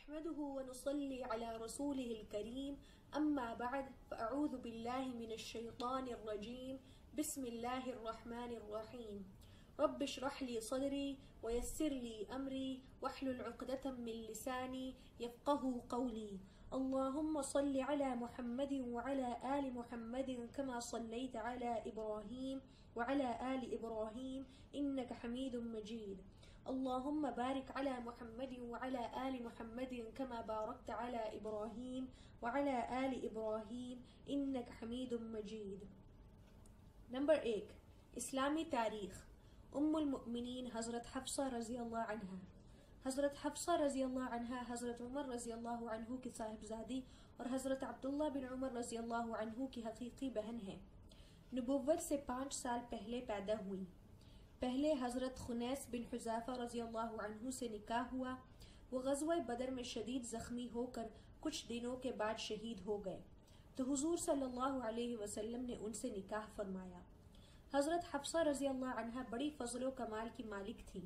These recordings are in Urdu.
نحمده ونصلي على رسوله الكريم أما بعد فأعوذ بالله من الشيطان الرجيم بسم الله الرحمن الرحيم رب اشرح لي صدري ويسر لي أمري واحلل عقدة من لساني يفقهوا قولي اللهم صل على محمد وعلى آل محمد كما صليت على إبراهيم وعلى آل إبراهيم إنك حميد مجيد اللهم بارك على محمد وعلى آل محمد كما باركت على إبراهيم وعلى آل إبراهيم إنك حميد مجيد. نمبر 1 اسلامی تاریخ. ام المؤمنین حضرت حفصہ رضی اللہ عنہا. حضرت حفصہ رضی اللہ عنہا حضرت عمر رضی اللہ عنہ کی صاحبزادی اور حضرت عبداللہ بن عمر رضی اللہ عنہ کی حقیقی بہن ہیں. نبوت سے 5 سال پہلے پیدا ہوئی. پہلے حضرت خنیس بن حذیفہ رضی اللہ عنہ سے نکاح ہوا. وہ غزوہ بدر میں شدید زخمی ہو کر کچھ دنوں کے بعد شہید ہو گئے تو حضور صلی اللہ علیہ وسلم نے ان سے نکاح فرمایا. حضرت حفصہ رضی اللہ عنہ بڑی فضل و کمال کی مالک تھیں.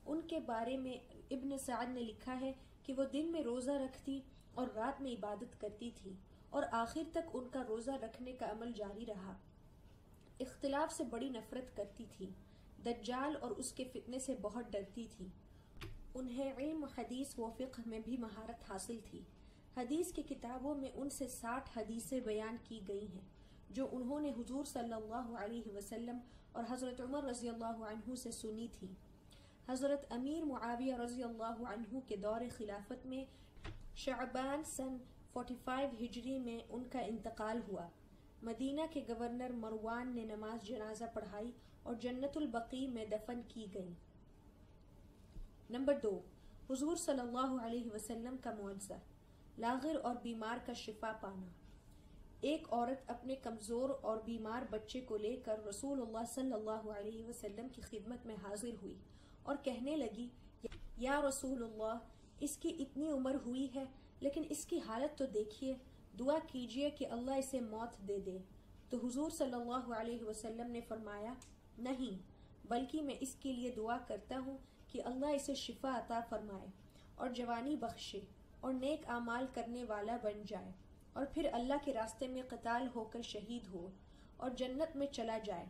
ان کے بارے میں ابن سعد نے لکھا ہے کہ وہ دن میں روزہ رکھتی اور رات میں عبادت کرتی تھی اور آخر تک ان کا روزہ رکھنے کا عمل جاری رہا. اختلاف سے بڑی نفرت کرتی تھی. دجال اور اس کے فتنے سے بہت ڈرتی تھی. انہیں علم حدیث و فقہ میں بھی مہارت حاصل تھی. حدیث کی کتابوں میں ان سے 60 حدیثیں بیان کی گئی ہیں جو انہوں نے حضور صلی اللہ علیہ وسلم اور حضرت عمر رضی اللہ عنہ سے سنی تھی. حضرت امیر معاویہ رضی اللہ عنہ کے دور خلافت میں شعبان سن 45 ہجری میں ان کا انتقال ہوا. مدینہ کے گورنر مروان نے نماز جنازہ پڑھائی اور جنت البقیع میں دفن کی گئی. نمبر 2 حضور صلی اللہ علیہ وسلم کا معجزہ. لاغر اور بیمار کا شفا پانا. ایک عورت اپنے کمزور اور بیمار بچے کو لے کر رسول اللہ صلی اللہ علیہ وسلم کی خدمت میں حاضر ہوئی اور کہنے لگی یا رسول اللہ، اس کی اتنی عمر ہوئی ہے لیکن اس کی حالت تو دیکھیے، دعا کیجئے کہ اللہ اسے موت دے دے. تو حضور صلی اللہ علیہ وسلم نے فرمایا نہیں، بلکہ میں اس کے لیے دعا کرتا ہوں کہ اللہ اسے شفا عطا فرمائے اور جوانی بخشے اور نیک اعمال کرنے والا بن جائے اور پھر اللہ کے راستے میں قتال ہو کر شہید ہو اور جنت میں چلا جائے.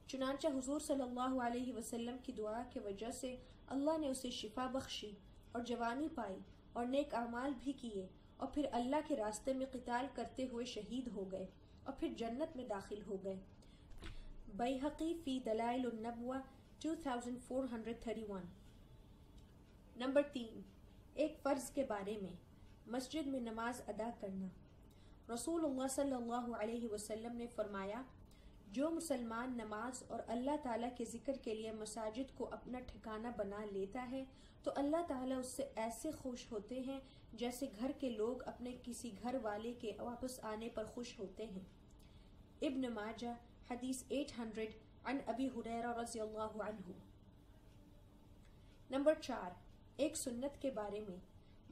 چنانچہ حضور صلی اللہ علیہ وسلم کی دعا کی وجہ سے اللہ نے اسے شفا بخشی اور جوانی پائی اور نیک اعمال بھی کیے اور پھر اللہ کے راستے میں قتال کرتے ہوئے شہید ہو گئے اور پھر جنت میں داخل ہو گئے. بیہقی فی دلائل النبوہ 2431. نمبر 3 ایک فرض کے بارے میں. مسجد میں نماز ادا کرنا. رسول اللہ صلی اللہ علیہ وسلم نے فرمایا جو مسلمان نماز اور اللہ تعالیٰ کے ذکر کے لیے مساجد کو اپنا ٹھکانہ بنا لیتا ہے تو اللہ تعالیٰ اس سے ایسے خوش ہوتے ہیں جیسے گھر کے لوگ اپنے کسی گھر والے کے واپس آنے پر خوش ہوتے ہیں. ابن ماجہ حدیث 800 عن ابی ہریرہ رضی اللہ عنہ. نمبر 4 ایک سنت کے بارے میں.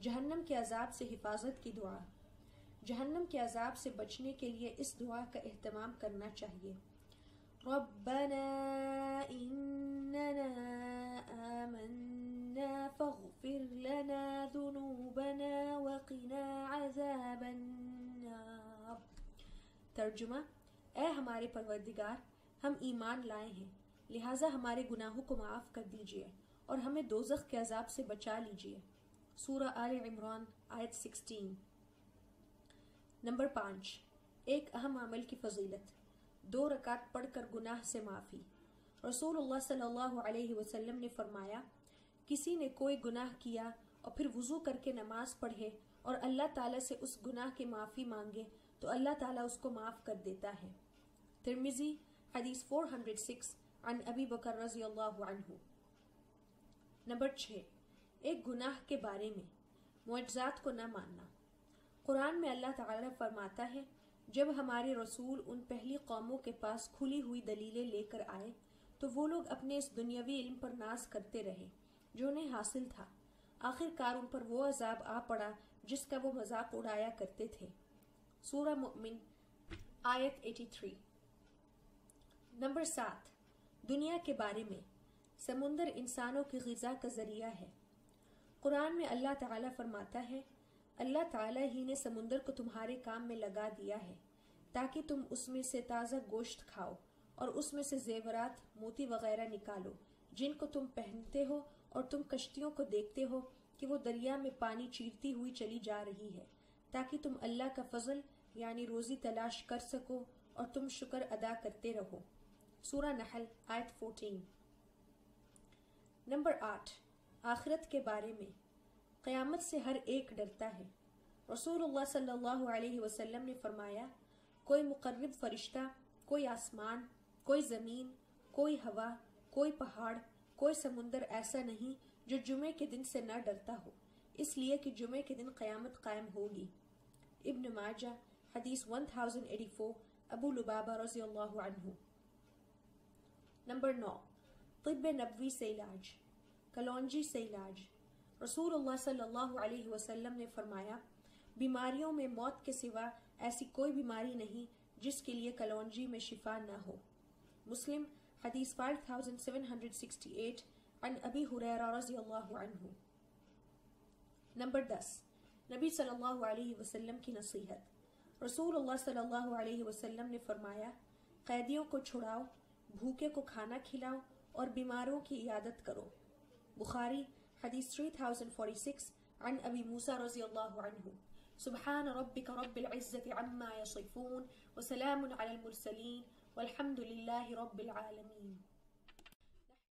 جہنم کے عذاب سے حفاظت کی دعا. جہنم کے عذاب سے بچنے کے لیے اس دعا کا اہتمام کرنا چاہیے. ربنا اننا آمنا فاغفر لنا ذنوبنا وقنا عذاب النار. ترجمہ: اے ہمارے پروردگار، ہم ایمان لائے ہیں، لہٰذا ہمارے گناہوں کو معاف کر دیجیے اور ہمیں دوزخ کے عذاب سے بچا لیجیے. سورہ آل عمران آیت 16. نمبر 5 ایک اہم عمل کی فضیلت. 2 رکعت پڑھ کر گناہ سے معافی. رسول اللہ صلی اللہ علیہ وسلم نے فرمایا کسی نے کوئی گناہ کیا اور پھر وضو کر کے نماز پڑھے اور اللہ تعالیٰ سے اس گناہ کی معافی مانگے تو اللہ تعالیٰ اس کو معاف کر دیتا ہے. ترمذی حدیث 406 عن ابی بکر رضی اللہ عنہ. نمبر 6 ایک گناہ کے بارے میں. معجزات کو نہ ماننا. قرآن میں اللہ تعالیٰ فرماتا ہے جب ہمارے رسول ان پہلی قوموں کے پاس کھلی ہوئی دلیلیں لے کر آئے تو وہ لوگ اپنے اس دنیاوی علم پر ناز کرتے رہے جو انہیں حاصل تھا. آخر کار ان پر وہ عذاب آ پڑا جس کا وہ مذاق اڑایا کرتے تھے. سورہ مؤمن آیت 83. نمبر 7 دنیا کے بارے میں. سمندر انسانوں کی غذا کا ذریعہ ہے. قرآن میں اللہ تعالیٰ فرماتا ہے، اللہ تعالیٰ ہی نے سمندر کو تمہارے کام میں لگا دیا ہے تاکہ تم اس میں سے تازہ گوشت کھاؤ اور اس میں سے زیورات، موتی وغیرہ نکالو جن کو تم پہنتے ہو، اور تم کشتیوں کو دیکھتے ہو کہ وہ دریا میں پانی چیرتی ہوئی چلی جا رہی ہے تاکہ تم اللہ کا فضل یعنی روزی تلاش کر سکو اور تم شکر ادا کرتے رہو۔ سورہ نحل آیت 14۔ نمبر 8، آخرت کے بارے میں۔ قیامت سے ہر ایک ڈرتا ہے۔ رسول اللہ صلی اللہ علیہ وسلم نے فرمایا، کوئی مقرب فرشتہ، کوئی آسمان، کوئی زمین، کوئی ہوا، کوئی پہاڑ، کوئی سمندر ایسا نہیں جو جمعے کے دن سے نہ ڈرتا ہو، اس لیے کہ جمعے کے دن قیامت قائم ہوگی۔ ابن ماجہ حدیث 1084، ابو لبابہ رضی اللہ عنہ۔ نمبر 9، طب نبوی سے علاج، کلونجی سے علاج۔ رسول اللہ صلی اللہ علیہ وسلم نے فرمایا، بیماریوں میں موت کے سوا ایسی کوئی بیماری نہیں جس کے لیے کلونجی میں شفا نہ ہو۔ مسلم حدیث 5768 عن ابی ہریرہ رضی اللہ عنہ۔ نمبر 10، نبی صلی اللہ علیہ وسلم کی نصیحت۔ رسول اللہ صلی اللہ علیہ وسلم نے فرمایا، قیدیوں کو چھڑاؤ، بھوکے کو کھانا کھلاؤ اور بیماروں کی عیادت کرو۔ بخاری حدیث 3046 عن ابی موسیٰ رضی اللہ عنہ۔ سبحان ربک رب العزة عما یصفون وسلام علی المرسلین والحمد للہ رب العالمین۔